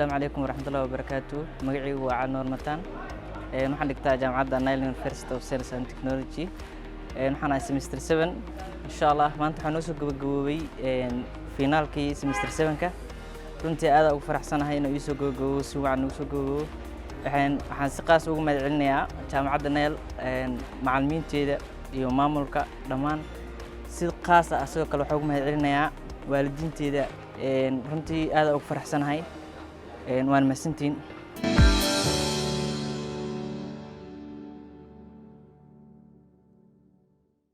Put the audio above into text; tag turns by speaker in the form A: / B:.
A: السلام عليكم ورحمة الله وبركاته. مقعي وعلى نور متان. نحن نقطع جامعة نايل يونيفرسيتي أوف ساينس أند تكنولوجي. نحن سمستر 7 إن شاء الله ما أنت حنوسو جوجوي فينال كي سمستر 7 كا. كنت هذا أفرح سنة هاي إنه يسوق جو سوى عنه سوق waxaan si qaas ugu magacilinayaa jaamacadda Nile macallimiinteeda iyo maamulka dhamaan si qaas ah asoo kale waxaan ugu magacilinayaa waalidiinteeda runtii aad ugu faraxsanahay waan mahadsantiin